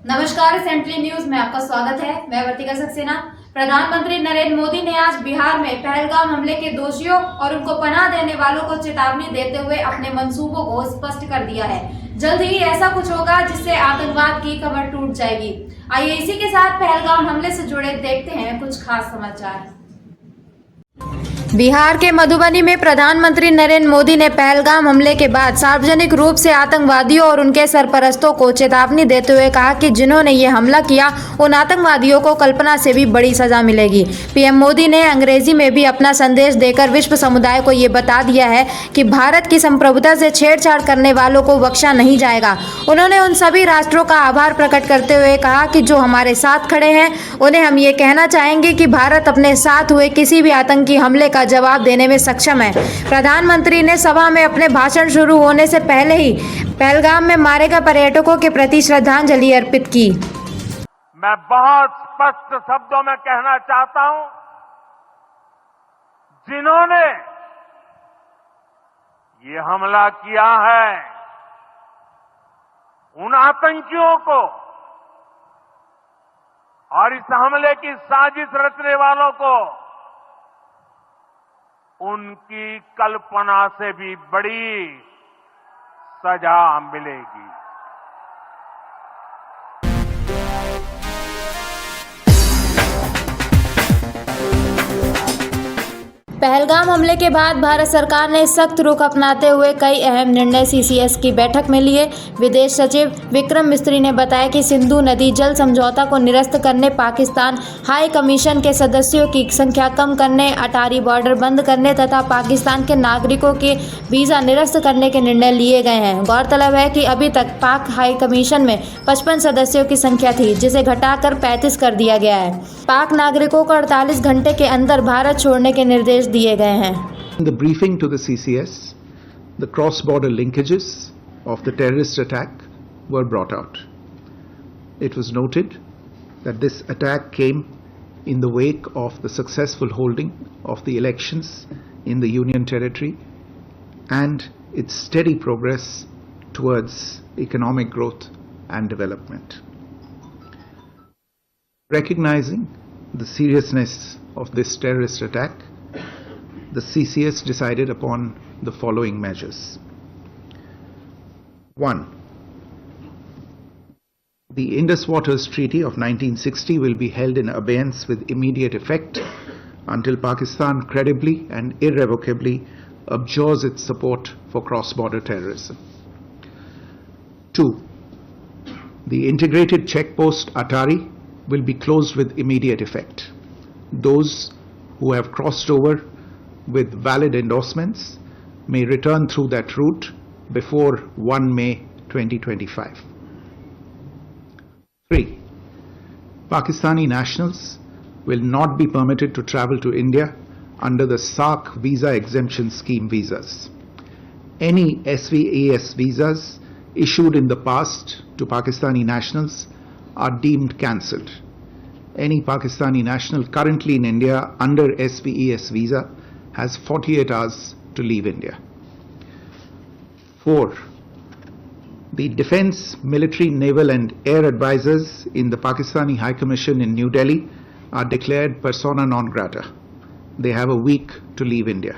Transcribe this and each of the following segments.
नमस्कार, central news में आपका स्वागत है। मैं वर्तिका सक्सेना। प्रधानमंत्री नरेंद्र मोदी ने आज बिहार में पहलगाम हमले के दोषियों और उनको पनाह देने वालों को चेतावनी देते हुए अपने मंसूबों को स्पष्ट कर दिया है। जल्द ही ऐसा कुछ होगा जिससे आतंकवाद की कमर टूट जाएगी। आइए इसी के साथ पहलगाम हमले से जुड़े देखते हैं कुछ खास समाचार। बिहार के मधुबनी में प्रधानमंत्री नरेंद्र मोदी ने पहलगाम हमले के बाद सार्वजनिक रूप से आतंकवादियों और उनके सरपरस्तों को चेतावनी देते हुए कहा कि जिन्होंने ये हमला किया उन आतंकवादियों को कल्पना से भी बड़ी सजा मिलेगी। पीएम मोदी ने अंग्रेजी में भी अपना संदेश देकर विश्व समुदाय को ये बता दिया है कि भारत की संप्रभुता से छेड़छाड़ करने वालों को बख्शा नहीं जाएगा। उन्होंने उन सभी राष्ट्रों का आभार प्रकट करते हुए कहा कि जो हमारे साथ खड़े हैं उन्हें हम ये कहना चाहेंगे कि भारत अपने साथ हुए किसी भी आतंकी हमले का जवाब देने में सक्षम है। प्रधानमंत्री ने सभा में अपने भाषण शुरू होने से पहले ही पहलगाम में मारे गए पर्यटकों के प्रति श्रद्धांजलि अर्पित की। मैं बहुत स्पष्ट शब्दों में कहना चाहता हूं, जिन्होंने ये हमला किया है उन आतंकियों को और इस हमले की साजिश रचने वालों को उनकी कल्पना से भी बड़ी सजा मिलेगी। पहलगाम हमले के बाद भारत सरकार ने सख्त रुख अपनाते हुए कई अहम निर्णय सीसीएस की बैठक में लिए। विदेश सचिव विक्रम मिस्री ने बताया कि सिंधु नदी जल समझौता को निरस्त करने, पाकिस्तान हाई कमीशन के सदस्यों की संख्या कम करने, अटारी बॉर्डर बंद करने तथा पाकिस्तान के नागरिकों के वीज़ा निरस्त करने के निर्णय लिए गए हैं। गौरतलब है कि अभी तक पाक हाई कमीशन में 55 सदस्यों की संख्या थी, जिसे घटाकर 35 कर दिया गया है। पाक नागरिकों को 48 घंटे के अंदर भारत छोड़ने के निर्देश दिए गए हैं। In the briefing to the CCS, the cross-border linkages of the terrorist attack were brought out. It was noted that this attack came in the wake of the successful holding of the elections in the Union Territory and its steady progress towards economic growth and development. Recognizing the seriousness of this terrorist attack, the CCS decided upon the following measures. 1. The Indus Waters Treaty of 1960 will be held in abeyance with immediate effect until Pakistan credibly and irrevocably abjures its support for cross-border terrorism. 2. The integrated checkpost Atari will be closed with immediate effect. Those who have crossed over with valid endorsements may return through that route before 1 May 2025. 3. Pakistani nationals will not be permitted to travel to India under the SAARC visa exemption scheme visas. Any SVAS visas issued in the past to Pakistani nationals are deemed cancelled. Any Pakistani national currently in India under SVES visa has 48 hours to leave India. 4. The defense, military, naval and air advisors in the Pakistani High Commission in New Delhi are declared persona non grata. They have a week to leave India.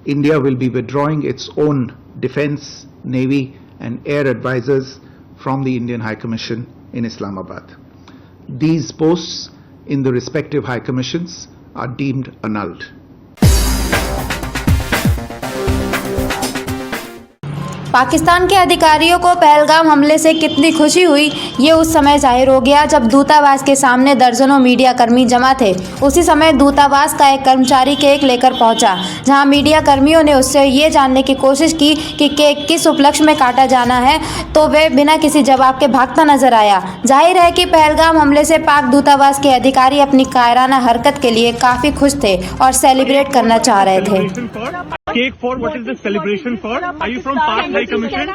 India will be withdrawing its own defense, navy and air advisors from the Indian High Commission in Islamabad. These posts in the respective High Commissions are deemed annulled. Pakistan के अधिकारियों को पहलगाम हमले से कितनी खुशी हुई, ये उस समय जाहिर हो गया जब दूतावास के सामने दर्जनों मीडिया कर्मी जमा थे। उसी समय दूतावास का एक कर्मचारी केक लेकर पहुंचा, जहां मीडिया कर्मियों ने उससे ये जानने की कोशिश की कि केक किस उपलक्ष्य में काटा जाना है, तो वे बिना किसी जवाब के भागता नजर आया। जाहिर है कि पहलगाम हमले से पाक दूतावास के अधिकारी अपनी कायराना हरकत के लिए काफ़ी खुश थे और सेलिब्रेट करना चाह रहे थे। cake for? What is this celebration for? Are you from Pak High Commission?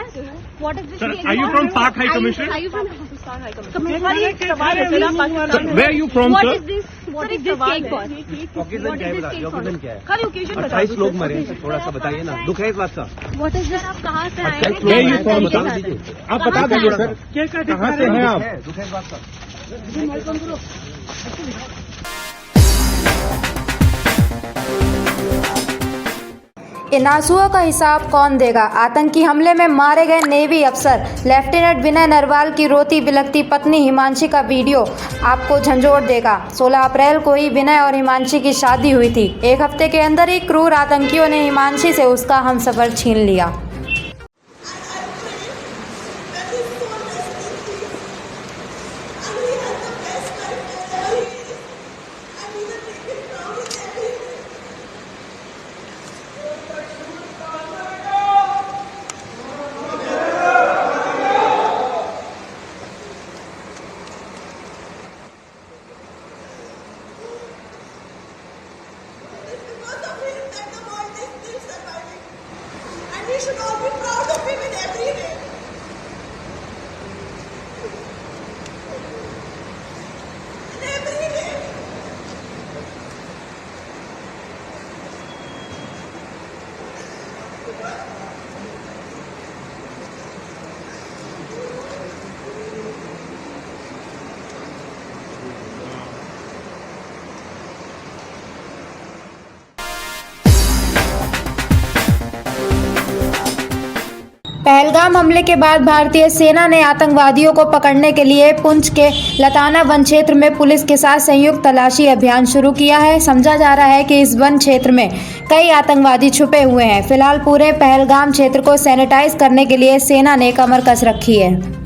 What is this Sir, cake are you for? from Pak High Commission? Are you from Pakistan High Commission? Sorry, सवाल है मेरा Pakistan. Where are you from, What sir? is this? What is this cake for? Occasion क्या है? Occasion क्या है? खाली occasion बता 28 लोग मरे हैं, थोड़ा सा बताइए ना, दुख है इस बात का। What is this? आप कहाँ से आए 28 हैं? Where are you from, बता sir? दीजिए। आप बता दीजिए सर, कहाँ से हैं आप? दुख है इस बात का। इन आंसुओं का हिसाब कौन देगा? आतंकी हमले में मारे गए नेवी अफसर लेफ्टिनेंट विनय नरवाल की रोती बिलखती पत्नी हिमांशी का वीडियो आपको झंझोड़ देगा। 16 अप्रैल को ही विनय और हिमांशी की शादी हुई थी। एक हफ्ते के अंदर ही क्रूर आतंकियों ने हिमांशी से उसका हमसफर छीन लिया। We should all be proud of him in every way. In every way. Pahalgam हमले के बाद भारतीय सेना ने आतंकवादियों को पकड़ने के लिए पुंछ के लताना वन क्षेत्र में पुलिस के साथ संयुक्त तलाशी अभियान शुरू किया है। समझा जा रहा है कि इस वन क्षेत्र में कई आतंकवादी छुपे हुए हैं। फिलहाल पूरे पहलगाम क्षेत्र को सैनिटाइज करने के लिए सेना ने कमर कस रखी है।